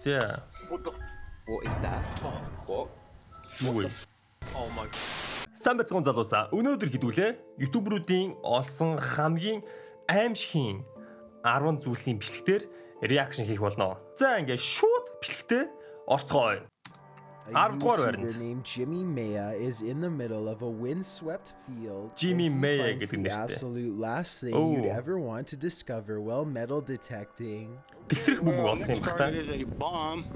За. What is that? What? Мгүй. Oh my. Сайн бацхан залуусаа. Өнөөдөр хэдүүлээ Youtuber-Үүдийн Олсон Хамгийн аймшгийн 10 зүйлсийн бичлэгтэр реакшн хийх болно. За ингээ шууд бичлэгтээ орцгоё. A YouTuber named Jimmy Maya is in the middle of a windswept field. Jimmy Maya is the absolute last thing you'd ever want to discover while metal detecting. Тэсрэх бүбэг олсон юм байна. It is a bomb.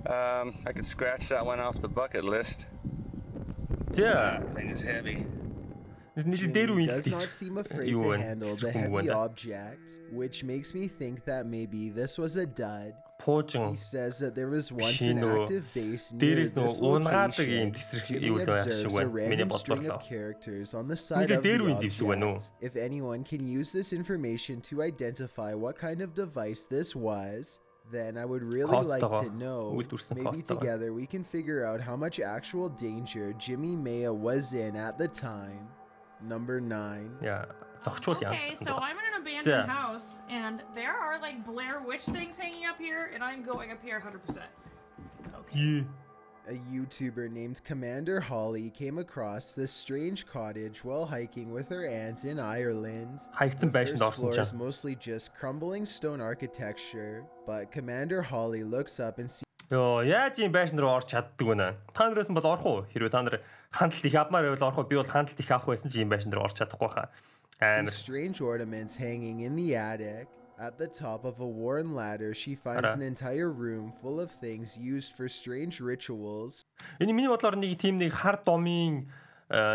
I can scratch that one off the bucket list. Yeah. That thing is heavy. Jimmy does not seem afraid to handle the heavy object, which makes me think that maybe this was a dud. He says that there was once an active base near this location. Jimmy observes a random string of characters on the side of the object. If anyone can use this information to identify what kind of device this was, then I would really like to know. Maybe together we can figure out how much actual danger Jimmy Maya was in at the time. Number 9. Yeah. Okay, so I'm in an abandoned house, and there are like Blair Witch things hanging up here, and I'm going up here 100%. Okay. Yeah. A YouTuber named Commander Holly came across this strange cottage while hiking with her aunt in Ireland. The first floor is mostly just crumbling stone architecture, but Commander Holly looks up and sees яаж юм байшин руу орч чаддаг вэ? Та нараас нь бол орох уу? Хэрвээ та нар хандлт их авмаар байвал орох уу? Би бол хандлт их авах байсан чи юм байшин руу орч чадахгүй хаа. Strange ornaments hanging in the attic. At the top of a worn ladder, she finds an entire room full of things used for strange rituals. Энэ миний бодлоор нэг тийм нэг хар домын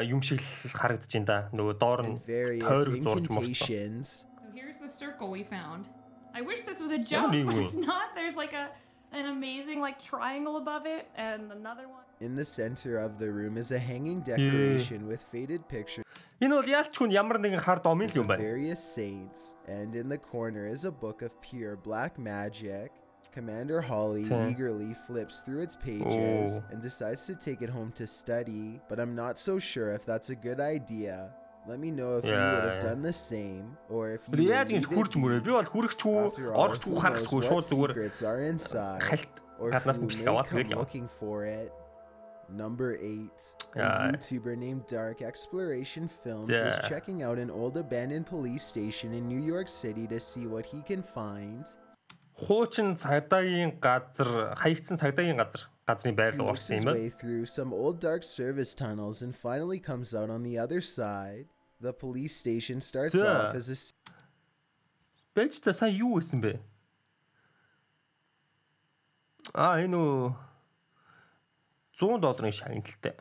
юм шиг харагдаж байна да. Нөгөө доор нь тойрог зурж мөртлөө. So here's the circle we found. I wish this was a joke, but it's not. There's like an amazing like triangle above it and another one. In the center of the room is a hanging decoration with faded pictures. Энэ бол яалчгүй ямар нэгэн хар дом юм байна. Various saints, and in the corner is a book of pure black magic. Commander Holly eagerly flips through its pages and decides to take it home to study, but I'm not so sure if that's a good idea. Let me know if you would have done the same, or if you яаж ингэж хурж мөрөө би бол хүрхчгүй орохчгүй харахгүй шууд зүгээр secrets are inside, or if you looking for it. Number 8. A YouTuber named Dark Exploration Films is checking out an old abandoned police station in New York City to see what he can find. Хуучин цагдаагийн газар, хаягдсан цагдаагийн газрын байрлал орсон юм байна. He makes his way through some old dark service tunnels and finally comes out on the other side. The police station starts off as a Бэжтэй сая юу гэсэн бэ? Энэ $100 шагналтай.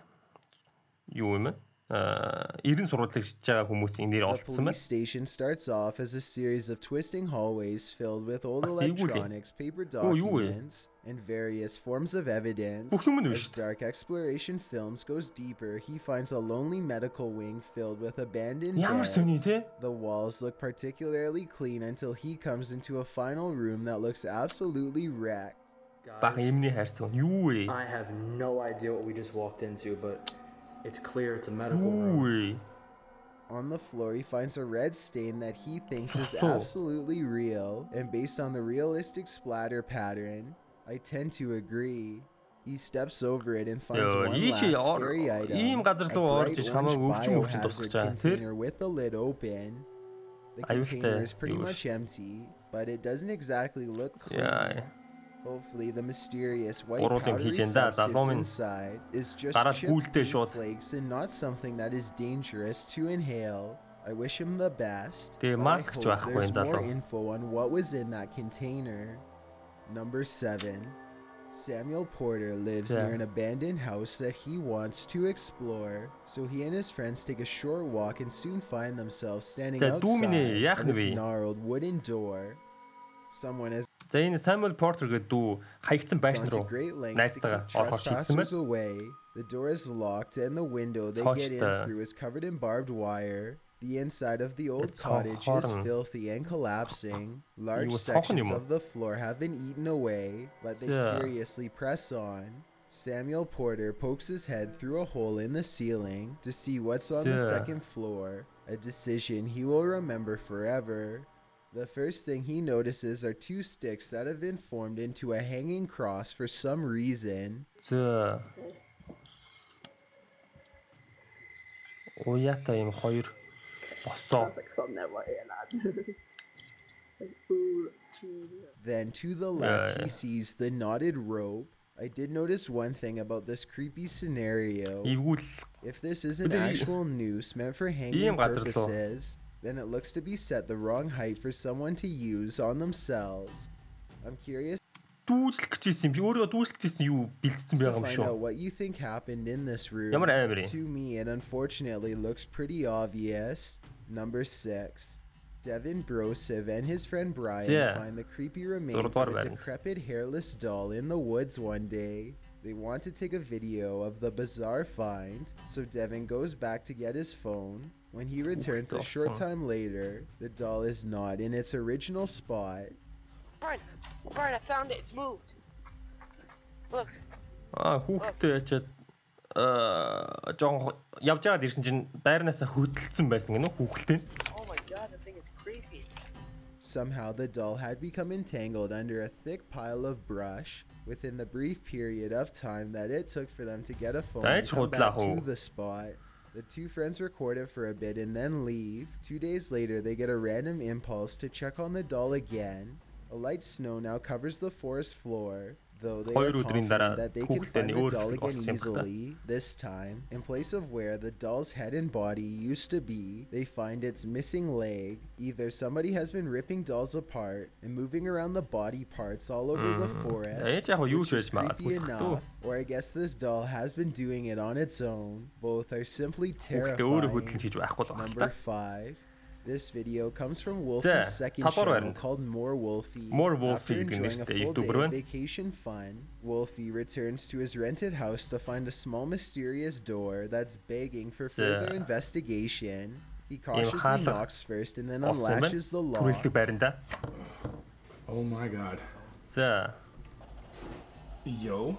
Юу юм бэ? 90 сургуулийн шиж байгаа хүмүүсийн нэр олдсон байна. The police station starts off as a series of twisting hallways filled with old electronics, paper documents, and various forms of evidence. As Dark Exploration Films goes deeper, he finds a lonely medical wing filled with abandoned beds. The walls look particularly clean until he comes into a final room that looks absolutely wrecked. I have no idea what we just walked into, but it's clear it's a medical room. On the floor, he finds a red stain that he thinks is absolutely real, and based on the realistic splatter pattern, I tend to agree. He steps over it and finds one last scary item, a bright orange biohazard container with the lid open. The container is pretty much empty, but it doesn't exactly look clean. Hopefully, the mysterious white powdery substance inside is just chips, flakes, and not something that is dangerous to inhale. I wish him the best, but I hope there's more info on what was in that container. Number 7. Samuel Porter lives near an abandoned house that he wants to explore, so he and his friends take a short walk and soon find themselves standing outside of its gnarled wooden door. Someone has За энэ Samuel Porter гэдэг дүү хаягдсан байшин руу найзтайгаа орохоор шийдсэн байна. The door is locked and the window they get in through is covered in barbed wire. The inside of the old cottage is filthy and collapsing. Large sections of the floor have been eaten away, but they curiously press on. Samuel Porter pokes his head through a hole in the ceiling to see what's on the second floor, a decision he will remember forever. The first thing he notices are two sticks that have been formed into a hanging cross for some reason. За. Уяата юм хоёр босоо. Then to the left, he sees the knotted rope. I did notice one thing about this creepy scenario. Эвгүй If this is an actual noose meant for hanging purposes, then it looks to be set the wrong height for someone to use on themselves. I'm curious дүүлэх гэжсэн юм чи өөрөө дүүлэх гэжсэн юу бэлдсэн to байгаа юм find шүү. out what you think happened in this room. Ямар амар юм. To me, it unfortunately looks pretty obvious. Number 6. Devin Brosiv and his friend Brian find the creepy remains of a decrepit hairless doll in the woods one day. They want to take a video of the bizarre find, so Devin goes back to get his phone. When he returns a short time later, the doll is not in its original spot. Brian, I found it. It's moved. Look. Хүүхдээ ячаад жоон явж байгаад ирсэн чинь байрнаасаа хөдөлсөн байсан гэнэ хүүхэлтэй. Oh my god, the thing is creepy. Somehow the doll had become entangled under a thick pile of brush. Within the brief period of time that it took for them to get a phone and come back to the spot, the two friends record it for a bit and then leave. 2 days later, they get a random impulse to check on the doll again. A light snow now covers the forest floor, though they are confident that they can find the doll again easily. This time, in place of where the doll's head and body used to be, they find its missing leg. Either somebody has been ripping dolls apart and moving around the body parts all over the forest, which is creepy enough, or I guess this doll has been doing it on its own. Both are simply terrifying. Number 5. This video comes from Wolfie's second channel called More Wolfie. After enjoying a full day of vacation fun, Wolfie returns to his rented house to find a small mysterious door that's begging for further investigation. He cautiously knocks first and then unlatches the lock. Oh my god. Yo.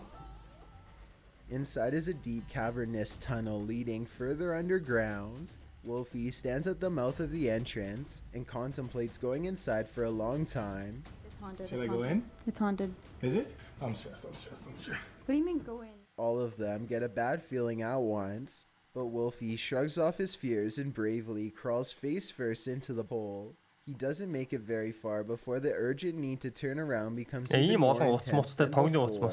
Inside is a deep cavernous tunnel leading further underground. Wolfie stands at the mouth of the entrance and contemplates going inside for a long time. It's haunted. Should I go in? It's haunted. Is it? I'm stressed. What do you mean go in? All of them get a bad feeling at once, but Wolfie shrugs off his fears and bravely crawls face first into the hole. He doesn't make it very far before the urgent need to turn around becomes even more intense than before.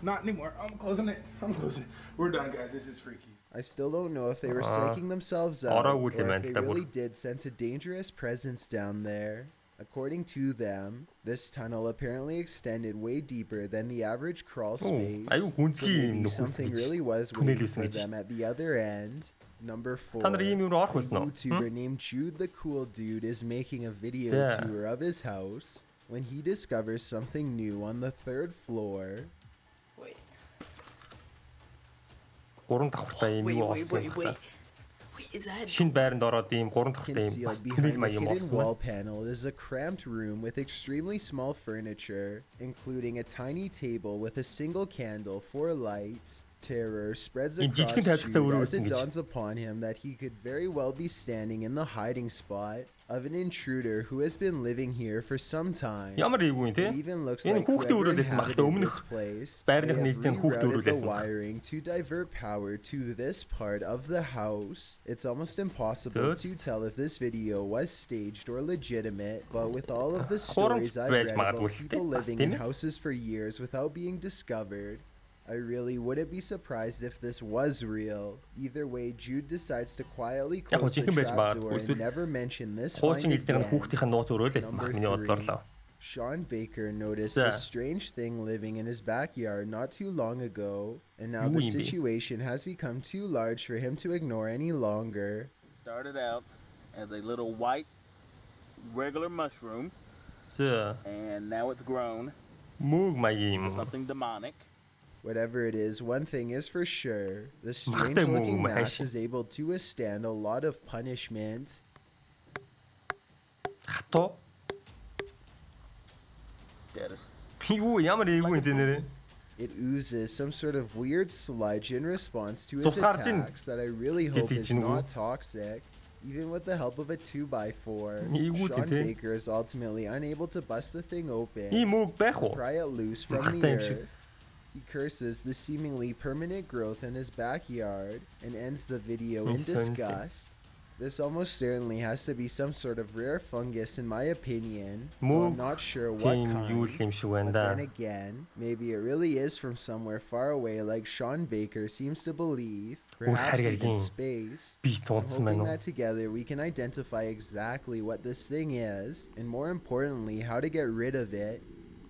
Not anymore. I'm closing it. We're done, guys. This is freaky. I still don't know if they were psyching themselves out or if they really did sense a dangerous presence down there. According to them, this tunnel apparently extended way deeper than the average crawl space, so maybe something really was waiting for them at the other end. Number 4, a YouTuber named Jude the Cool Dude is making a video tour of his house when he discovers something new on the 3rd floor. Wait, is that Шинэ байранд ороод ийм 3 дахьтай ийм бас Concealed behind a hidden wall panel is a cramped room with extremely small furniture, including a tiny table with a single candle for light. Terror spreads across Jude as it dawns upon him that he could very well be standing in the hiding spot of an intruder who has been living here for some time. It even looks like whoever inhabited this place may have rerouted the wiring to divert power to this part of the house. It's almost impossible to tell if this video was staged or legitimate, but with all of the stories I've read about people living in houses for years without being discovered, I really wouldn't be surprised if this was real. Either way, Jude decides to quietly close the trap door and never mention this find again. Number 3. Sean Baker noticed a strange thing living in his backyard not too long ago, and now the situation has become too large for him to ignore any longer. Started out as a little white regular mushroom, and now it's grown into something demonic. Whatever it is, one thing is for sure. The strange-looking mass is able to withstand a lot of punishment. It oozes some sort of weird sludge in response to his attacks that I really hope is not toxic. Even with the help of a 2x4, эвгүй Sean тий. Baker is ultimately unable to bust the thing open Ийм үг байх and уу? pry it loose from the Нартаа аимшиг. earth. He curses the seemingly permanent growth in his backyard and ends the video in disgust. This almost certainly has to be some sort of rare fungus in my opinion. I'm not sure what kind, but then again, maybe it really is from somewhere far away like Sean Baker seems to believe, perhaps even space. I'm hoping that together we can identify exactly what this thing is, and more importantly, how to get rid of it.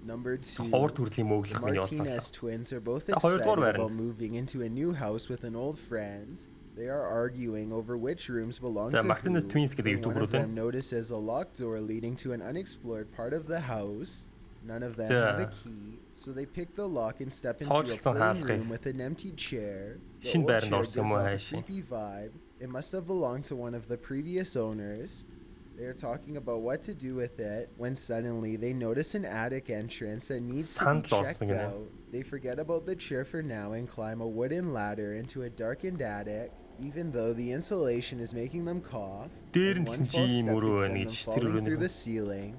Number 2, the Martinez twins are both excited about moving into a new house with an old friend. They are arguing over which rooms belong to who, and one of them notices a locked door leading to an unexplored part of the house. None of them have a key, so they pick the lock and step into a plain room with an empty chair. The old chair gives off a creepy vibe. It must have belonged to one of the previous owners. They are talking about what to do with it when suddenly they notice an attic entrance that needs to be checked out. They forget about the chair for now and climb a wooden ladder into a darkened attic, even though the insulation is making them cough. And one false step can send them falling through the ceiling.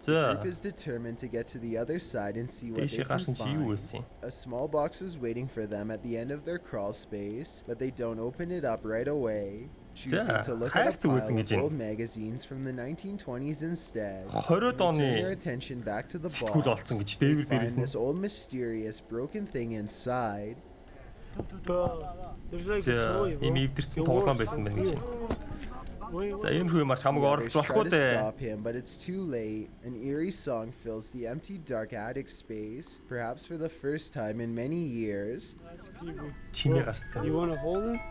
The group is determined to get to the other side and see what they can find. A small box is waiting for them at the end of their crawl space, but they don't open it up right away, choosing to look at a pile of old magazines from the 1920s instead. They turn their attention back to the box. They find this old mysterious broken thing inside. За, ийм эвдэрсэн тоглоом байсан байна гэж. За, ийм шүү юм аш хамаагүй оролцож болохгүй дээ. Stop him, but it's too late. An eerie song fills the empty dark attic space, perhaps for the first time in many years. Чимээ гарсан. You want to hold it?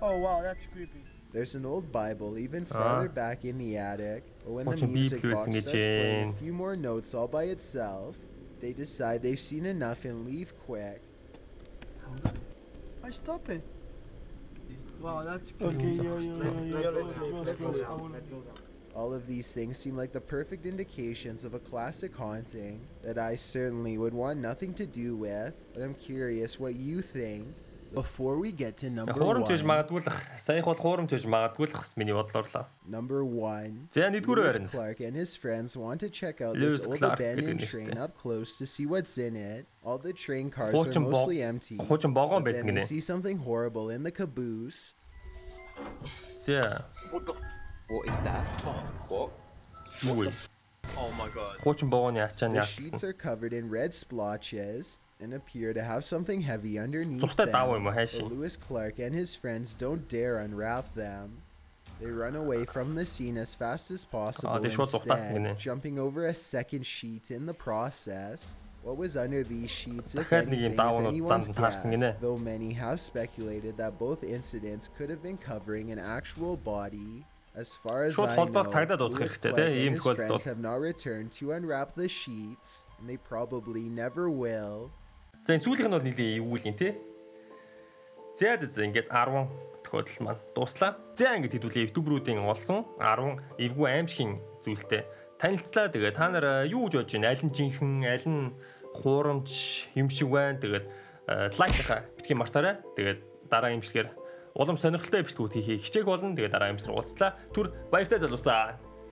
Oh wow, that's creepy. There's an old Bible even farther back in the attic, but when the music box starts playing a few more notes all by itself, they decide they've seen enough and leave quick. I stop it. Wow, that's okay. Let's go. All of these things seem like the perfect indications of a classic haunting that I certainly would want nothing to do with, but I'm curious what you think. Before we get to number 1. Number 1. Lewis Clark and his friends want to check out this old abandoned train up close to see what's in it. All the train cars are mostly empty, but then they see something horrible in the caboose. What is that? What? Oh my god. The sheets are covered in red splotches and appear to have something heavy underneath them. But Lewis Clark and his friends don't dare unwrap them. They run away from the scene as fast as possible instead, jumping over a second sheet in the process. What was under these sheets, if anything, is anyone's guess, though many have speculated that both incidents could have been covering an actual body. As far as I know, Lewis Clark and his friends have not returned to unwrap the sheets, and they probably never will. За энэ сүүлийнх нь бол нэлийн эвгүйлийн тий. За ингээд 10 тохиолдол маань дууслаа. За ингээд хэдүүлээ Youtuber-Үүдийн олсон 10 эвгүй аимшгийн зүйлтэй танилцлаа. Тэгээд та нар юу гэж бодож байна? Аль нь жинхэнэ, аль нь хуурамч юм шиг байна. Тэгээд лайкха битгий мартаарай. Тэгээд дараа имжлэгээр улам сонирхолтой бичлэгүүд хийхийг хичээх болно. Тэгээд дараа имжлэр уулзлаа. Түр баяртай залуусаа.